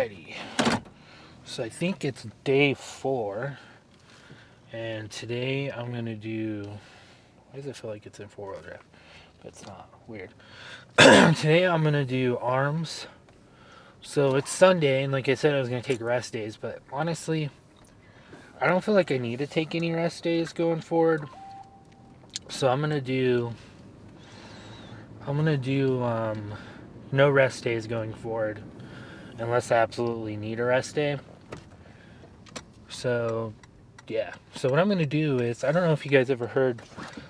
Alrighty. So I think it's day 4. And today I'm going to do... Why does it feel like it's in 4-wheel drive? But it's not. Weird. Today I'm going to do arms. So it's Sunday, and like I said, I was going to take rest days. But honestly, I don't feel like I need to take any rest days going forward. So I'm going to do no rest days going forward. Unless I absolutely need a rest day. So, yeah. So what I'm going to do is, I don't know if you guys ever heard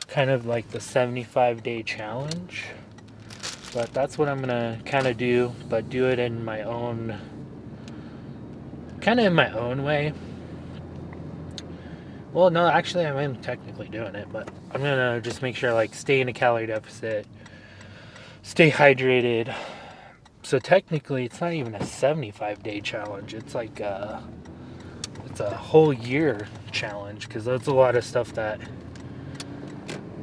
kind of like the 75-day challenge. But that's what I'm going to kind of do, but do it in my own, kind of in my own way. Well, no, actually I am technically doing it, but I'm going to just make sure I like stay in a calorie deficit, stay hydrated. So technically it's not even a 75-day challenge. It's like it's a whole year challenge, because that's a lot of stuff that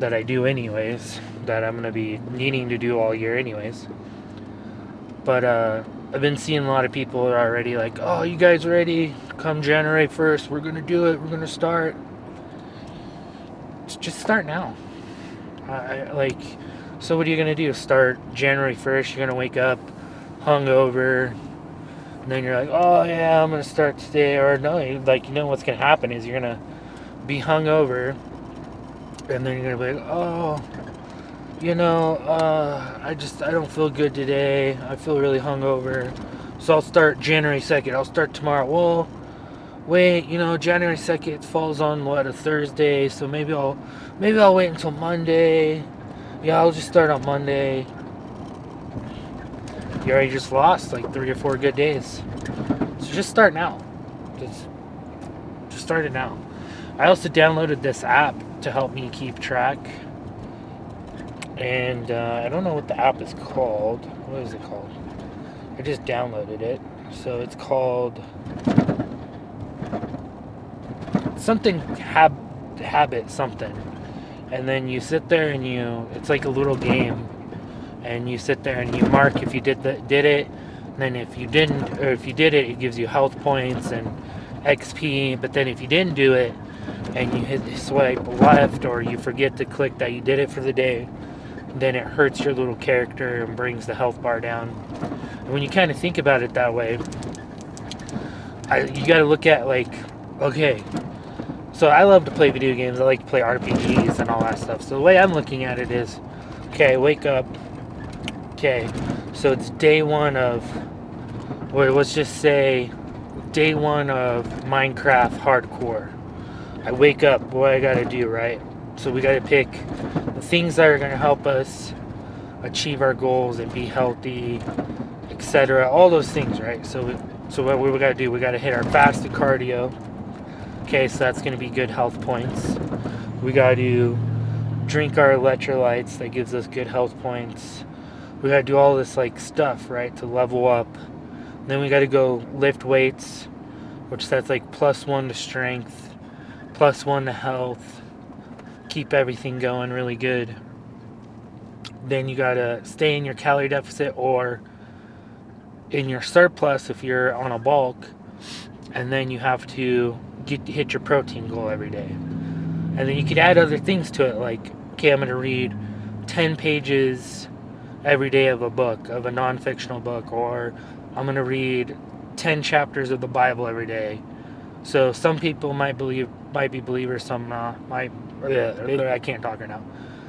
I do anyways, that I'm going to be needing to do all year anyways. But I've been seeing a lot of people are already like, oh, you guys ready? Come January 1st, we're going to do it. We're going to start. Just start now. So what are you going to do? Start January 1st, you're going to wake up hungover, and then you're like, oh yeah, I'm going to start today. Or no, like, you know what's going to happen is you're going to be hungover, and then you're going to be like, oh, you know, I don't feel good today. I feel really hungover. So I'll start January 2nd. I'll start tomorrow. Well, wait, you know, January 2nd falls on a Thursday, so maybe I'll wait until Monday. Yeah, I'll just start on Monday. You already just lost like 3 or 4 good days. So just start now. Just start it now. I also downloaded this app to help me keep track. And I don't know what the app is called. What is it called? I just downloaded it. So it's called something habit something. And then you sit there and it's like a little game. And you sit there and you mark if you did it. And then if you didn't, or if you did it, it gives you health points and XP. But then if you didn't do it and you hit swipe left, or you forget to click that you did it for the day, then it hurts your little character and brings the health bar down. And when you kind of think about it that way, you got to look at like, okay, so I love to play video games. I like to play RPGs and all that stuff. So the way I'm looking at it is, okay, wake up. Okay, so it's day 1 of, or let's just say day 1 of Minecraft hardcore. I wake up, what I got to do, right? So we got to pick the things that are going to help us achieve our goals and be healthy, etc. All those things, right? So what we got to do, we got to hit our fasted cardio. Okay, so that's going to be good health points. We got to drink our electrolytes. That gives us good health points. We got to do all this like stuff, right, to level up. Then we got to go lift weights, which that's like +1 to strength, +1 to health. Keep everything going really good. Then you gotta stay in your calorie deficit or in your surplus if you're on a bulk, and then you have to hit your protein goal every day. And then you could add other things to it, like, okay, I'm gonna read 10 pages every day of a book, of a non-fictional book, or I'm gonna read 10 chapters of the Bible every day. So some people might be believers, some not. I can't talk right now.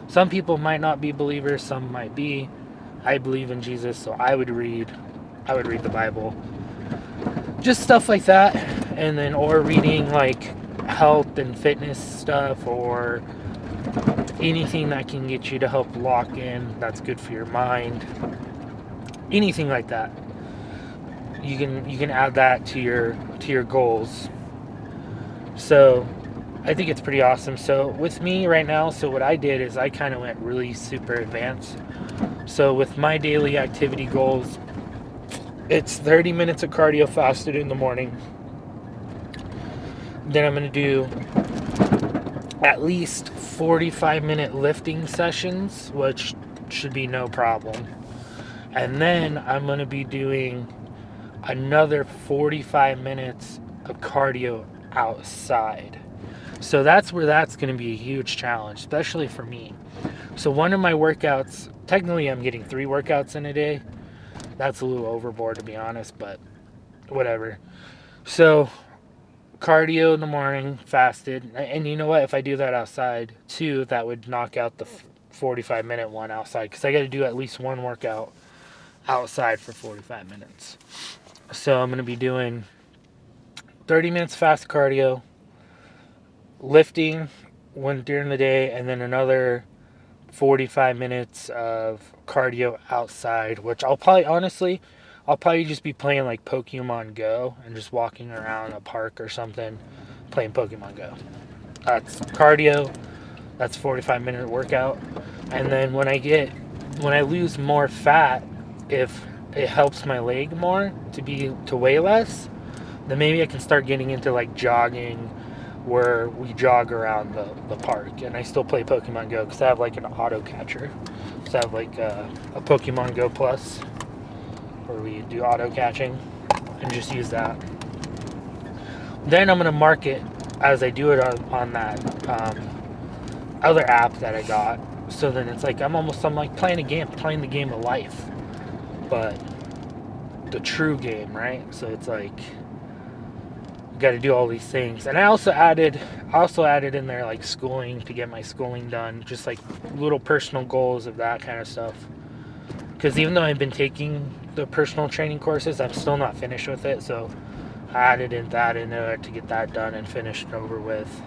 Some people might not be believers, some might be. I believe in Jesus, so I would read the Bible. Just stuff like that. And then, or reading like health and fitness stuff, or anything that can get you to help lock in, that's good for your mind. Anything like that. You can add that to your goals. So I think it's pretty awesome. So with me right now, so what I did is I kind of went really super advanced. So with my daily activity goals, it's 30 minutes of cardio fasted in the morning. Then I'm going to do at least 45-minute lifting sessions, which should be no problem. And then I'm going to be doing another 45 minutes of cardio outside. So that's where that's going to be a huge challenge, especially for me. So one of my workouts, technically I'm getting 3 workouts in a day. That's a little overboard, to be honest, but whatever. So cardio in the morning, fasted. And you know what? If I do that outside too, that would knock out the 45-minute one outside, because I got to do at least one workout outside for 45 minutes. So I'm going to be doing 30 minutes fast cardio, lifting one during the day, and then another 45 minutes of cardio outside, which I'll probably just be playing like Pokemon Go and just walking around a park or something playing Pokemon Go. That's cardio. That's 45-minute workout. And then when I lose more fat, if it helps my leg more to weigh less, then maybe I can start getting into like jogging, where we jog around the park. And I still play Pokemon Go because I have like an auto catcher. So I have like a Pokemon Go Plus where we do auto catching and just use that. Then I'm going to mark it as I do it on that other app that I got. So then it's like I'm like playing the game of life, but the true game, right? So it's like you got to do all these things. And I also added in there like schooling, to get my schooling done, just like little personal goals of that kind of stuff. Because even though I've been taking the personal training courses, I'm still not finished with it. So I added that in there to get that done and finished over with.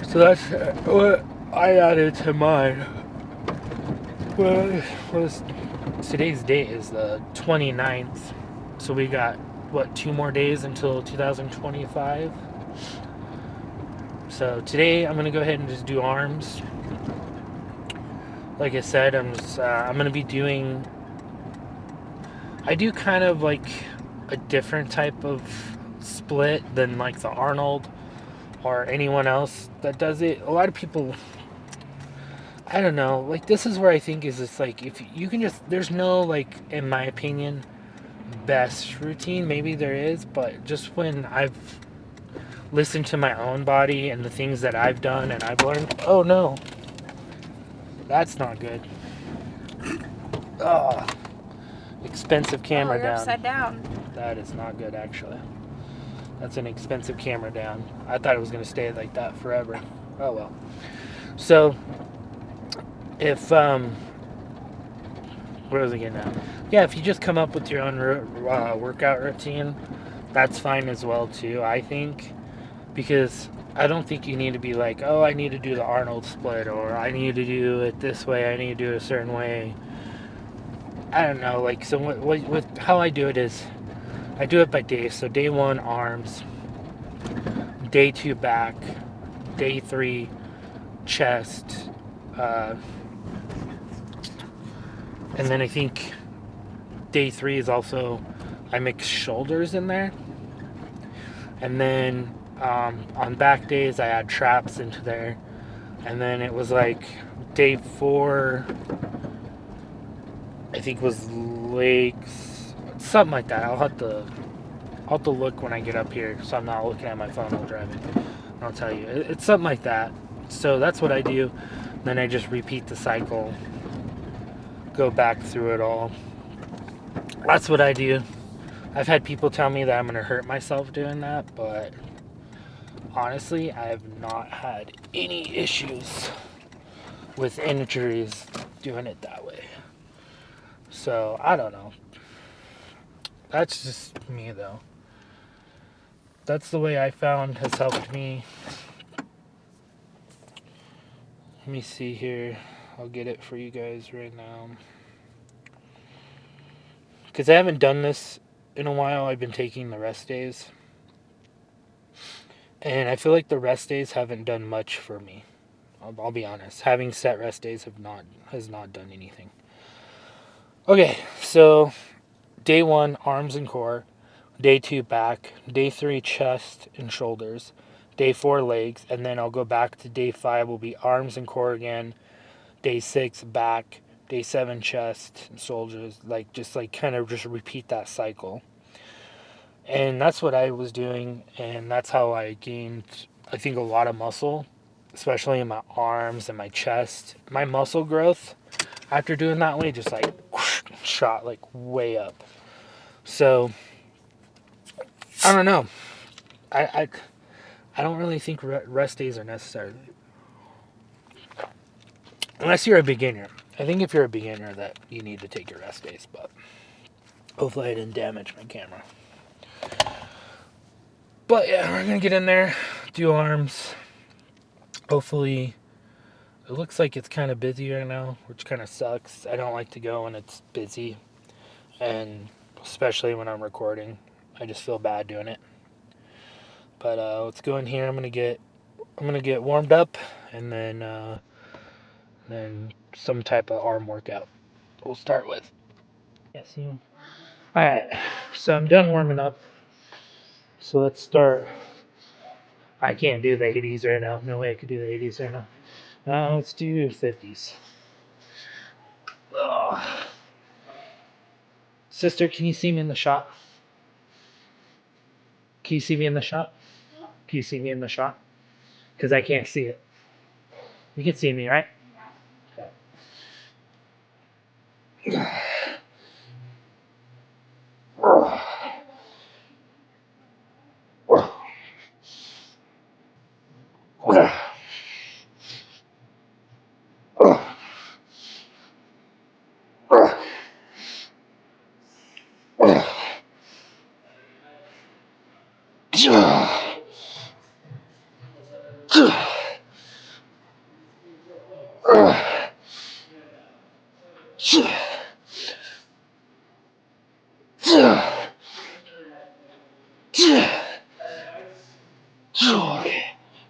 So that's what I added to mine. Well, today's date is the 29th. So we got, 2 more days until 2025. So today I'm going to go ahead and just do arms. Like I said, I'm going to be doing... I do kind of like a different type of split than like the Arnold or anyone else that does it. A lot of people, I don't know, like this is where I think is it's like, if you can just, there's no like, in my opinion, best routine. Maybe there is, but just when I've listened to my own body and the things that I've done and I've learned, oh no, that's not good. Oh, expensive camera you're down. upside down. That is not good, actually. That's an expensive camera down. I thought it was going to stay like that forever. Oh well. So, if, where was I getting at? Yeah, if you just come up with your own workout routine, that's fine as well too, I think. Because I don't think you need to be like, oh, I need to do the Arnold split, or I need to do it this way, I need to do it a certain way. I don't know, like, so what how I do it is, I do it by day. So day 1, arms. Day 2, back. Day 3, chest. And then I think day 3 is also, I mix shoulders in there. And then on back days, I add traps into there. And then it was like day 4, I think was legs, something like that. I'll have to look when I get up here, so I'm not looking at my phone while driving. I'll tell you. It's something like that. So that's what I do. Then I just repeat the cycle, go back through it all. That's what I do. I've had people tell me that I'm going to hurt myself doing that, but honestly, I have not had any issues with injuries doing it that way. So, I don't know. That's just me, though. That's the way I found has helped me. Let me see here. I'll get it for you guys right now. Because I haven't done this in a while. I've been taking the rest days. And I feel like the rest days haven't done much for me. I'll be honest. Having set rest days has not done anything. Okay, so day 1, arms and core. Day 2, back. Day 3, chest and shoulders. Day 4, legs. And then I'll go back to day 5, will be arms and core again. Day 6, back. day 7 chest and shoulders, like just like kind of just repeat that cycle. And that's what I was doing, and that's how I gained, I think, a lot of muscle, especially in my arms and my chest. My muscle growth after doing that way just like whoosh, shot like way up. So I don't know. I don't really think rest days are necessary unless you're a beginner. I think if you're a beginner that you need to take your rest days, but hopefully I didn't damage my camera. But yeah, we're gonna get in there, do arms. Hopefully, it looks like it's kind of busy right now, which kind of sucks. I don't like to go when it's busy, and especially when I'm recording, I just feel bad doing it. But let's go in here. I'm gonna get warmed up, and then some type of arm workout. We'll start with. Yes, you. All right, so I'm done warming up. So let's start. I can't do the 80s right now. No way I could do the 80s right now. Let's do 50s. Ugh. Sister, can you see me in the shot? Can you see me in the shot? Can you see me in the shot? Because I can't see it. You can see me, right? Okay.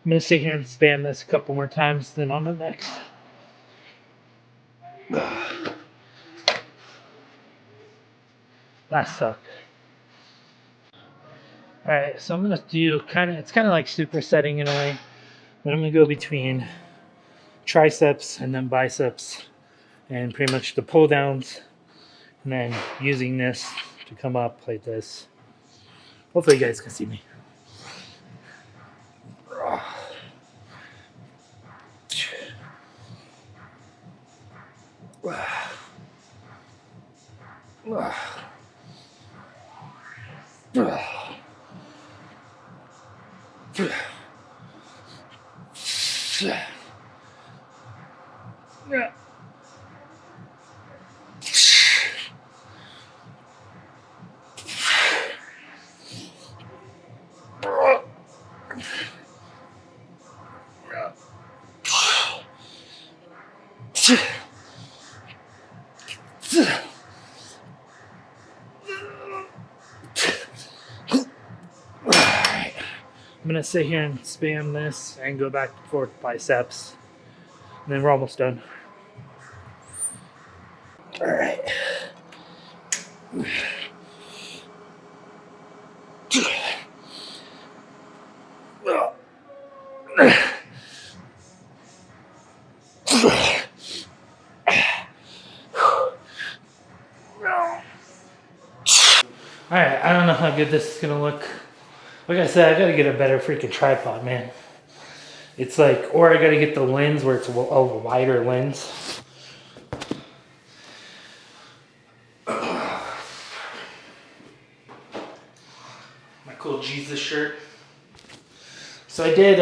I'm gonna sit here and spam this a couple more times, then on the next. That sucked. Alright, so I'm gonna do it's kind of like supersetting in a way, but I'm gonna go between triceps and then biceps, and pretty much the pull downs, and then using this to come up like this. Hopefully you guys can see me. I'm gonna sit here and spam this and go back and forth biceps, and then we're almost done. All right. Alright, I don't know how good this is gonna look. Like I said, I gotta get a better freaking tripod, man. It's like, or I gotta get the lens where it's a wider lens. My cool Jesus shirt. So I did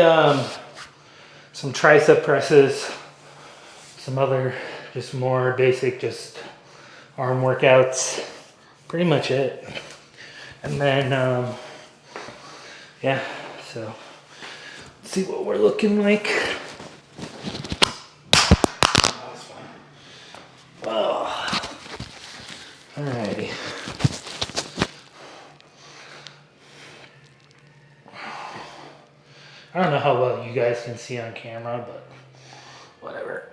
some tricep presses, some other just more basic just arm workouts. Pretty much it. And then, yeah, so let's see what we're looking like. Oh, alrighty. I don't know how well you guys can see on camera, but whatever.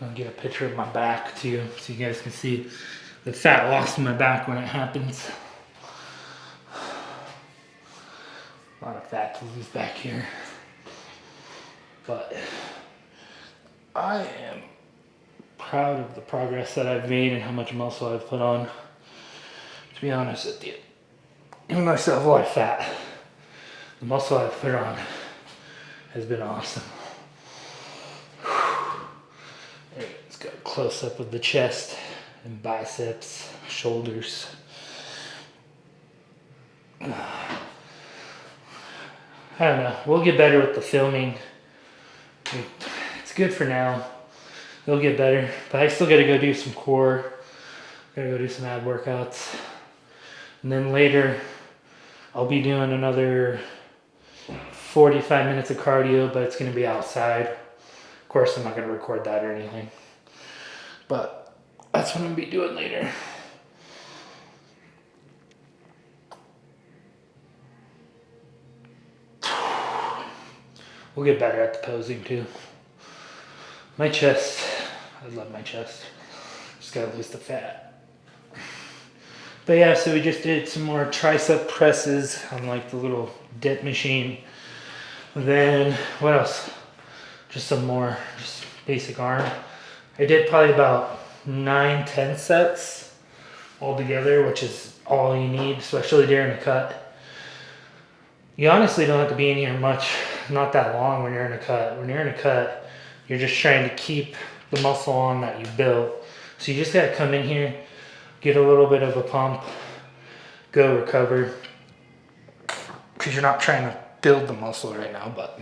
I'll get a picture of my back too, so you guys can see the fat locks in my back when it happens. A lot of fat to lose back here. But I am proud of the progress that I've made and how much muscle I've put on. To be honest with you, even though I still have a lot of fat, the muscle I've put on has been awesome. Let's go close up of the chest and biceps, shoulders. I don't know. We'll get better with the filming. It's good for now. It'll get better, but I still got to go do some core. Gotta go do some ab workouts, and then later I'll be doing another 45 minutes of cardio, but it's gonna be outside. Of course, I'm not gonna record that or anything, but that's what I'm gonna be doing later. We'll get better at the posing too. My chest, I love my chest. Just gotta lose the fat. But yeah, so we just did some more tricep presses on like the little dip machine. Then what else? Just some more, just basic arm. I did probably about 9-10 sets altogether, which is all you need, especially during a cut. You honestly don't have to be in here much, not that long when you're in a cut. When you're in a cut, you're just trying to keep the muscle on that you built. So you just gotta come in here, get a little bit of a pump, go recover. Because you're not trying to build the muscle right now, but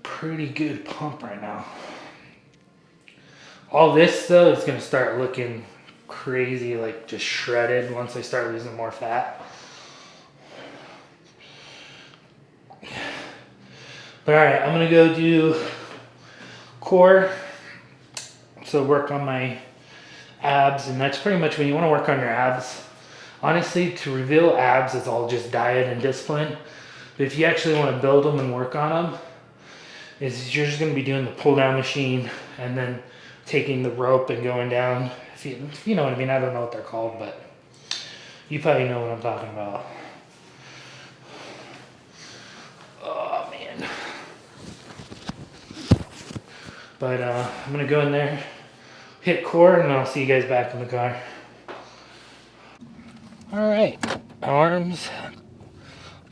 pretty good pump right now. All this though is gonna start looking crazy, like just shredded once I start losing more fat. But all right, I'm gonna go do core. So work on my abs, and that's pretty much when you want to work on your abs. Honestly, to reveal abs is all just diet and discipline. But if you actually want to build them and work on them, is you're just going to be doing the pull down machine and then taking the rope and going down. If you know what I mean. I don't know what they're called, but you probably know what I'm talking about. Oh man. But I'm going to go in there, hit core, and I'll see you guys back in the car. All right, arms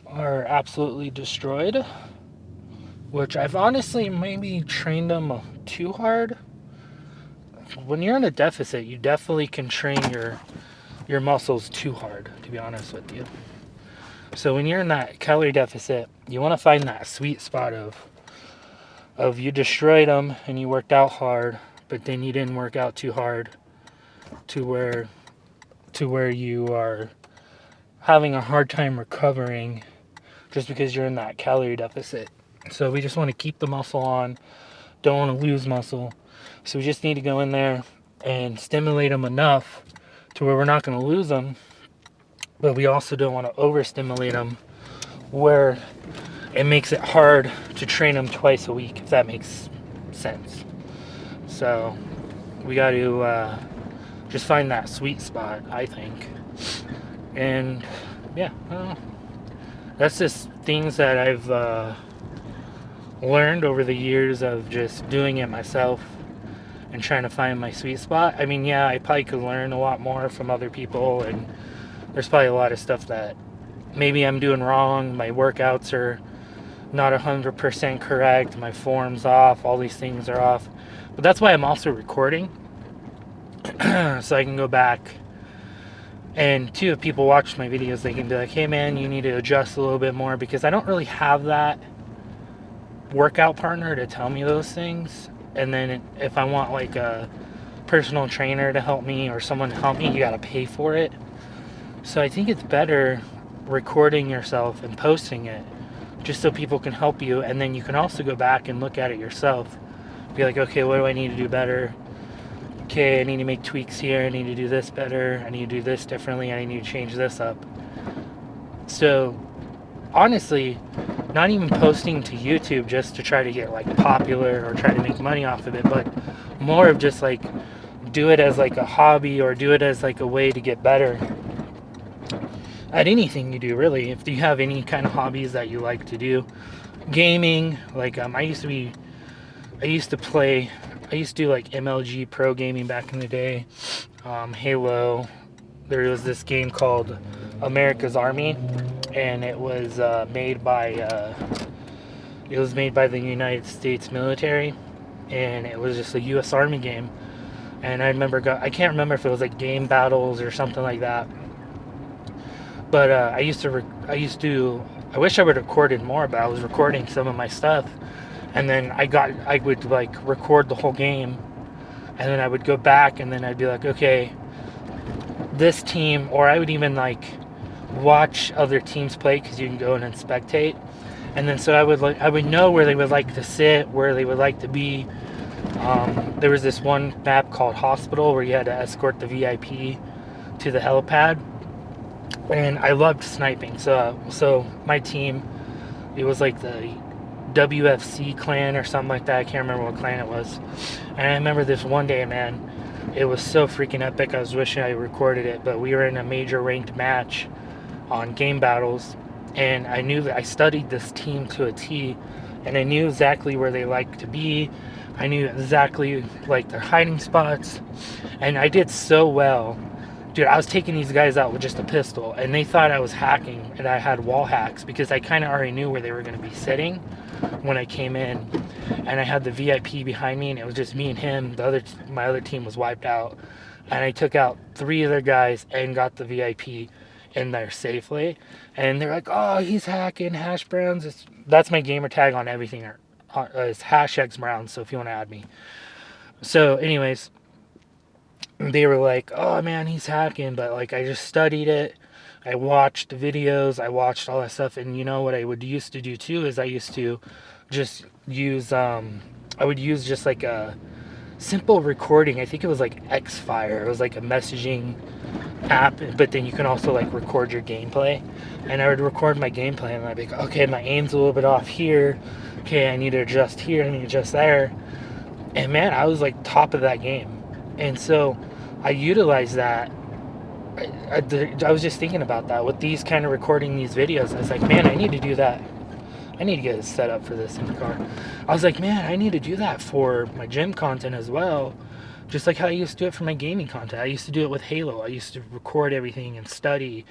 are absolutely destroyed, which I've honestly maybe trained them too hard. When you're in a deficit, you definitely can train your muscles too hard, to be honest with you. So when you're in that calorie deficit, you want to find that sweet spot of you destroyed them and you worked out hard, but then you didn't work out too hard to where you are having a hard time recovering just because you're in that calorie deficit. So we just want to keep the muscle on, don't want to lose muscle. So we just need to go in there and stimulate them enough to where we're not going to lose them, but we also don't want to overstimulate them where it makes it hard to train them twice a week, if that makes sense. So we got to just find that sweet spot, I think. And yeah, I don't know. That's just things that I've learned over the years of just doing it myself and trying to find my sweet spot. I mean, yeah, I probably could learn a lot more from other people, and there's probably a lot of stuff that maybe I'm doing wrong. My workouts are not 100% correct. My form's off. All these things are off. But that's why I'm also recording, so I can go back. And too, if people watch my videos, they can be like, hey man, you need to adjust a little bit more, because I don't really have that workout partner to tell me those things. And then if I want like a personal trainer to help me or someone to help me, you got to pay for it. So I think it's better recording yourself and posting it just so people can help you, and then you can also go back and look at it yourself. Be like, okay, what do I need to do better? Okay, I need to make tweaks here. I need to do this better. I need to do this differently. I need to change this up. So honestly, not even posting to YouTube just to try to get like popular or try to make money off of it, but more of just like do it as like a hobby or do it as like a way to get better at anything you do, really. If you have any kind of hobbies that you like to do, gaming, like I used to do like MLG Pro Gaming back in the day, Halo. There was this game called America's Army, and it was made by the United States military, and it was just a U.S. Army game. And I remember, I can't remember if it was like Game Battles or something like that, but I wish I would have recorded more, but I was recording some of my stuff, and then I would like record the whole game, and then I would go back, and then I'd be like, okay, this team, or I would even like watch other teams play, because you can go in and spectate, and then so I would know where they would like to sit, where they would like to be. There was this one map called Hospital where you had to escort the VIP to the helipad, and I loved sniping. So my team, it was like the WFC clan or something like that. I can't remember what clan it was. And I remember this one day, man, it was so freaking epic. I was wishing I recorded it, but we were in a major ranked match on Game Battles, and I knew that I studied this team to a T, and I knew exactly where they liked to be. I knew exactly like their hiding spots, and I did so well. Dude, I was taking these guys out with just a pistol, and they thought I was hacking, and I had wall hacks because I kind of already knew where they were going to be sitting when I came in, and I had the VIP behind me, and it was just me and him. My other team was wiped out, and I took out 3 other guys and got the VIP in there safely. And they're like, "Oh, he's hacking Hash Browns." That's my gamer tag on everything. It's #Browns. So if you want to add me. So, anyways, they were like, "Oh man, he's hacking," but like I just studied it. I watched the videos, I watched all that stuff, and you know what I would used to do too is I used to just use I would use just like a simple recording. I think it was like Xfire. It was like a messaging app, but then you can also like record your gameplay. And I would record my gameplay, and I'd be like, okay, my aim's a little bit off here. Okay, I need to adjust here, I need to adjust there. And man, I was like top of that game. And so I utilized that. I was just thinking about that with these kind of recording these videos. I was like, man, I need to do that. I need to get it set up for this in the car. I was like, man, I need to do that for my gym content as well. Just like how I used to do it for my gaming content. I used to do it with Halo. I used to record everything and study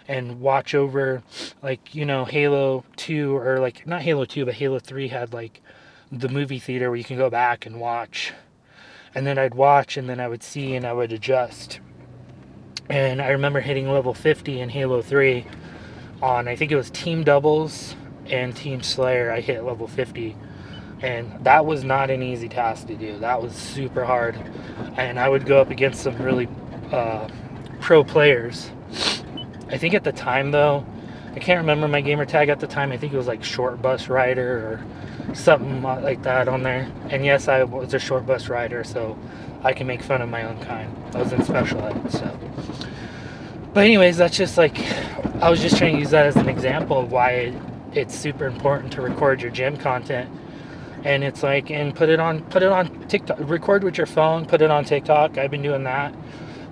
and watch over, like, you know, Halo 2, or like, not Halo 2, but Halo 3 had like the movie theater where you can go back and watch. And then I'd watch, and then I would see, and I would adjust. And I remember hitting level 50 in Halo 3 on, I think it was Team Doubles and Team Slayer. I hit level 50, and that was not an easy task to do. That was super hard, and I would go up against some really pro players. I think at the time, though, I can't remember my gamer tag at the time. I think it was like Short Bus Rider or something like that on there. And yes, I was a short bus rider, so I can make fun of my own kind. I was in special ed, so. But anyways, that's just like, I was just trying to use that as an example of why it's super important to record your gym content. And it's like, and put it on TikTok. Record with your phone, put it on TikTok. I've been doing that.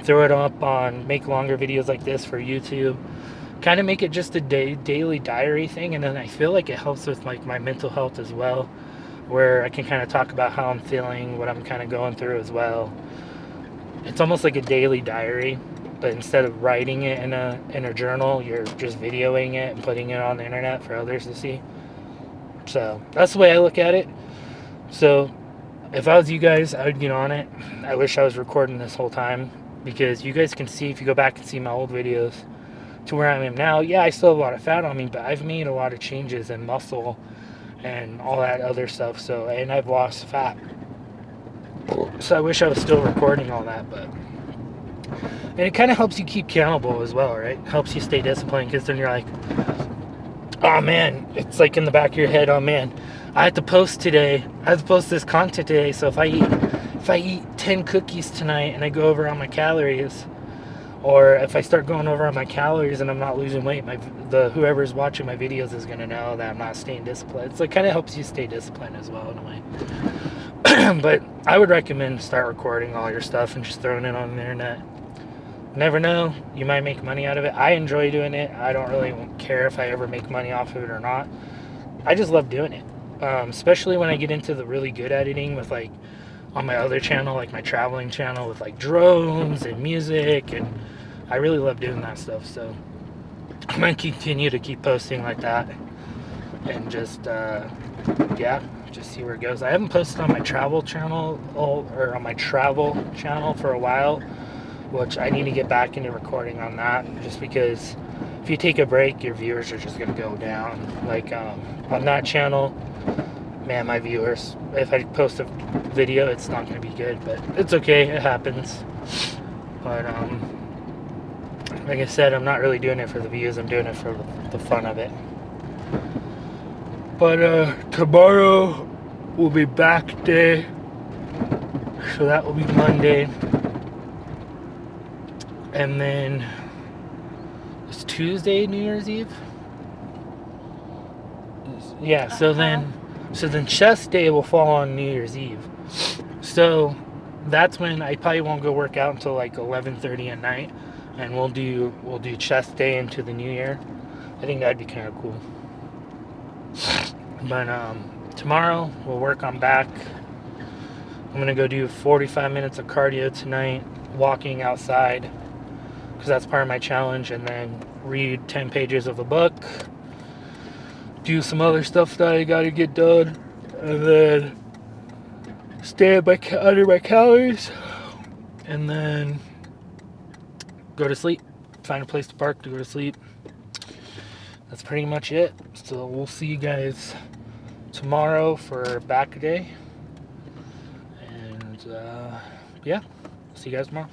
Throw it up on, make longer videos like this for YouTube. Kind of make it just a daily diary thing, and then I feel like it helps with like my mental health as well, where I can kind of talk about how I'm feeling, what I'm kind of going through as well. It's almost like a daily diary, but instead of writing it in a journal, you're just videoing it and putting it on the internet for others to see. So that's the way I look at it. So if I was you guys, I would get on it. I wish I was recording this whole time, because you guys can see, if you go back and see my old videos to where I am now, yeah, I still have a lot of fat on me, but I've made a lot of changes in muscle and all that other stuff. So, and I've lost fat. So I wish I was still recording all that, but, and it kind of helps you keep accountable as well, right? Helps you stay disciplined, because then you're like, oh man, it's like in the back of your head, oh man, I have to post today. I have to post this content today. So if I eat 10 cookies tonight and I go over on my calories, Or if I start going over on my calories and I'm not losing weight, whoever's watching my videos is gonna know that I'm not staying disciplined. So it kind of helps you stay disciplined as well in a way. But I would recommend start recording all your stuff and just throwing it on the internet. Never know, you might make money out of it. I enjoy doing it. I don't really care if I ever make money off of it or not. I just love doing it, especially when I get into the really good editing with like on my other channel, like my traveling channel with like drones and music, and I really love doing that stuff. So I'm gonna continue to keep posting like that and just yeah, just see where it goes. I haven't posted on my travel channel or on my travel channel for a while, which I need to get back into recording on that, just because if you take a break, your viewers are just gonna go down. Like on that channel, man, my viewers, if I post a video, it's not gonna be good, but it's okay, it happens. But like I said, I'm not really doing it for the views, I'm doing it for the fun of it. But tomorrow will be back day, so that will be Monday. And then it's Tuesday, New Year's Eve. Yeah, so then chest day will fall on New Year's Eve. So that's when I probably won't go work out until like 11:30 at night, and we'll do chest day into the new year. I think that'd be kind of cool. But tomorrow we'll work on back. I'm gonna go do 45 minutes of cardio tonight, walking outside, because that's part of my challenge, and then read 10 pages of a book, do some other stuff that I gotta get done, and then stay under my calories, and then go to sleep. Find a place to park to go to sleep. That's pretty much it. So we'll see you guys tomorrow for back day, and yeah, see you guys tomorrow.